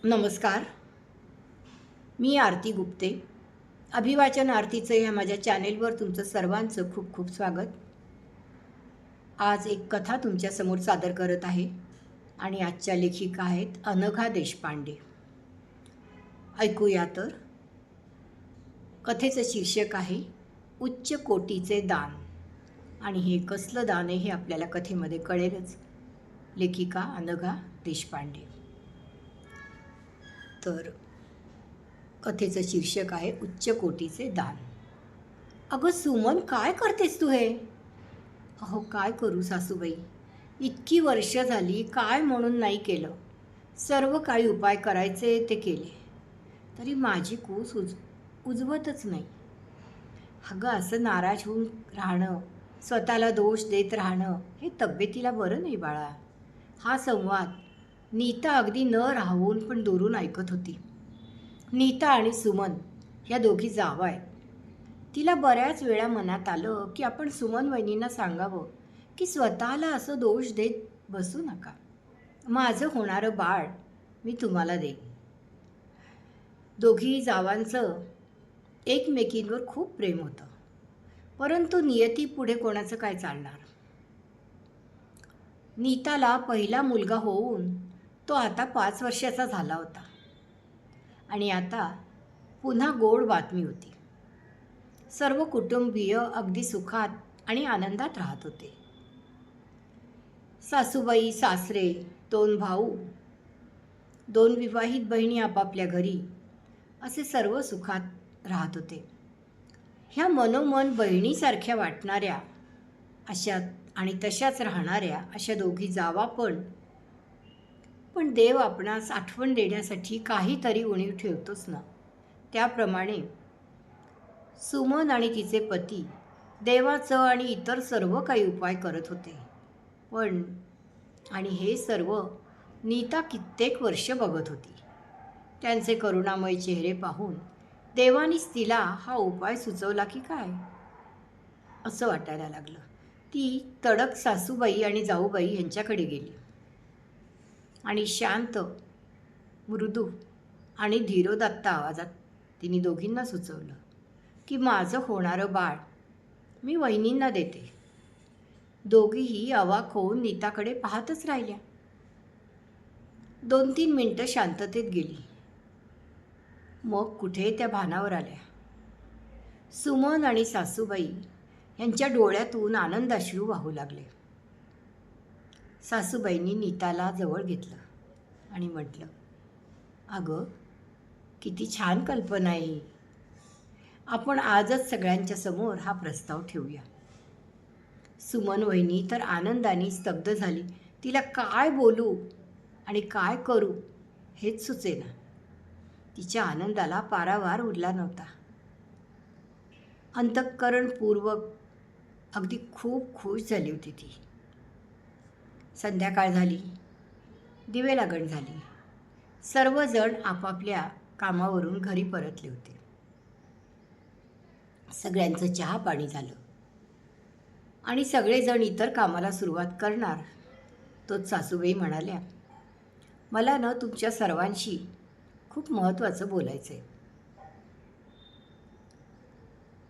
नमस्कार. मी आरती गुप्ते. अभिवाचन आरतीचं ह्या माझ्या चॅनेलवर तुमचं सर्वांचं खूप खूप स्वागत. आज एक कथा तुमच्यासमोर सादर करत आहे आणि आजच्या लेखिका आहेत अनघा देशपांडे. ऐकूया तर. कथेचं शीर्षक आहे उच्च कोटीचे दान. आणि हे कसलं दान आहे हे आपल्याला कथेमध्ये कळेलच. लेखिका अनघा देशपांडे. तर कथेचं शीर्षक आहे उच्च कोटीचे दान. अगं सुमन, काय करतेस तू हे? अहो काय करू सासूबाई, इतकी वर्ष झाली काय म्हणून नाही केलं. सर्व काही उपाय करायचे ते केले, तरी माझी कूस उजवतच नाही. अगं असं नाराज होऊन राहणं, स्वतःला दोष देत राहणं हे तब्येतीला बरं नाही बाळा. हा संवाद नीता अगदी न राहून पण दुरून ऐकत होती. नीता आणि सुमन ह्या दोघी जावा आहेत. तिला बऱ्याच वेळा मनात आलं की आपण सुमन वहिनींना सांगावं की स्वतःला असं दोष देत बसू नका. माझं होणारं बाळ मी तुम्हाला देईन. दोघी जावांचं एकमेकींवर खूप प्रेम होतं, परंतु नियती पुढे कोणाचं काय चालणार. नीताला पहिला मुलगा होऊन तो आता 5 वर्षाचा झाला होता आणि आता पुन्हा गोड बातमी होती. सर्व कुटुंबीय अगदी सुखात आणि आनंदात राहत होते. सासूबाई, सासरे, 2 भाऊ, 2 विवाहित बहिणी आपापल्या घरी, असे सर्व सुखात राहत होते. ह्या मनोमन बहिणीसारख्या वाटणाऱ्या अशा आणि तशाच राहणाऱ्या अशा दोघी जावा पण देव आपणास आठवण देण्यासाठी काहीतरी उणीव ठेवतोच ना. त्याप्रमाणे सुमन आणि तिचे पती देवाचं आणि इतर सर्व काही उपाय करत होते. पण आणि हे सर्व नीता कित्येक वर्ष बघत होती. त्यांचे करुणामय चेहरे पाहून देवानीच तिला हा उपाय सुचवला की काय असं वाटायला लागलं. ती तडक सासूबाई आणि जाऊबाई यांच्याकडे गेली आणि शांत, मृदू आणि धीरोदात्त आवाजात तिने दोघींना सुचवलं की माझं होणारं बाळ मी वहिनींना देते. दोघीही अवाक होऊन नीताकडे पाहतच राहिल्या. 2-3 मिनिटं शांततेत गेली. मग कुठे त्या भानावर आल्या. सुमन आणि सासूबाई यांच्या डोळ्यातून आनंदाश्रू वाहू लागले. सासूबाईंनी नीताला जवळ घेतलं आणि म्हटलं, अगं किती छान कल्पना आहे. आपण आजच सगळ्यांच्या समोर हा प्रस्ताव ठेवूया. सुमन वहिनी तर आनंदाने स्तब्ध झाली. तिला काय बोलू आणि काय करू हेच सुचेना. तिच्या आनंदाला पारावार उरला नव्हता. अंतःकरणपूर्वक अगदी खूप खुश झाली होती ती. संध्याकाळ झाली, दिवे लागण झाली. सर्वजण आपापल्या कामावरून घरी परतले होते. सगळ्यांचं चहा पाणी झालं आणि सगळेजण इतर कामाला सुरुवात करणार. तोच सासूबाई म्हणाल्या, मला ना तुमच्या सर्वांशी खूप महत्त्वाचं बोलायचं आहे.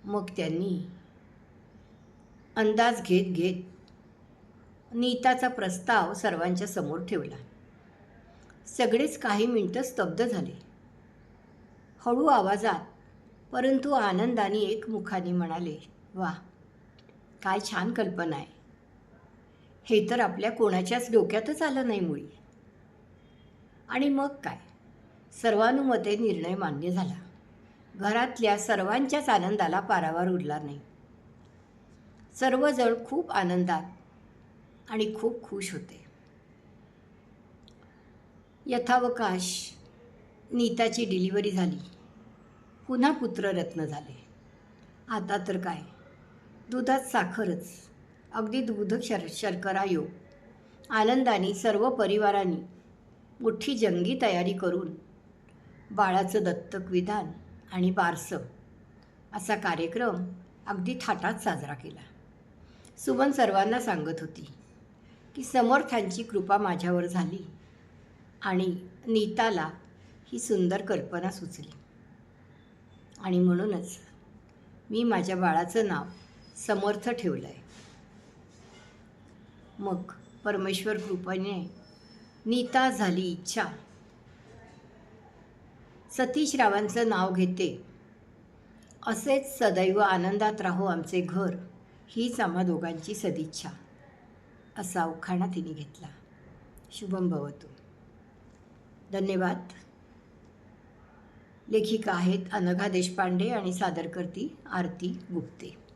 मग त्यांनी अंदाज घेत घेत नीताचा प्रस्ताव सर्वांच्या समोर ठेवला. सगळेच काही मिनिटं स्तब्ध झाले. हळू आवाजात परंतु आनंदाने एकमुखाने म्हणाले, वा, काय छान कल्पना आहे. हे तर आपल्या कोणाच्याच डोक्यातच आलं नाही मुळी. आणि मग काय, सर्वानुमते निर्णय मान्य झाला. घरातल्या सर्वांच्याच आनंदाला पारावार उरला नाही. सर्वजण खूप आनंदात आणि खूप खुश होते. यथावकाश नीताची डिलिव्हरी झाली. पुन्हा पुत्ररत्न झाले. आता तर काय, दुधात साखरच, अगदी दूध शर्करा योग. आनंदाने सर्व परिवारांनी मोठी जंगी तयारी करून बाळाचं दत्तक विधान आणि बारसं असा कार्यक्रम अगदी थाटात साजरा केला. सुमन सर्वांना सांगत होती की समर्थांची कृपा माझ्यावर झाली आणि नीताला ही सुंदर कल्पना सुचली आणि म्हणूनच मी माझ्या बाळाचं नाव समर्थ ठेवलं आहे. मग परमेश्वर कृपेने नीता झाली इच्छा. सतीश रावांचं नाव घेते. असेच सदैव आनंदात राहो आमचे घर, हीच आम्हा दोघांची सदिच्छा. असा उखाणा तिने घेतला. शुभम भवतु. धन्यवाद. लेखिका आहेत अनघा देशपांडे आणि सादरकर्ती आरती गुप्ते.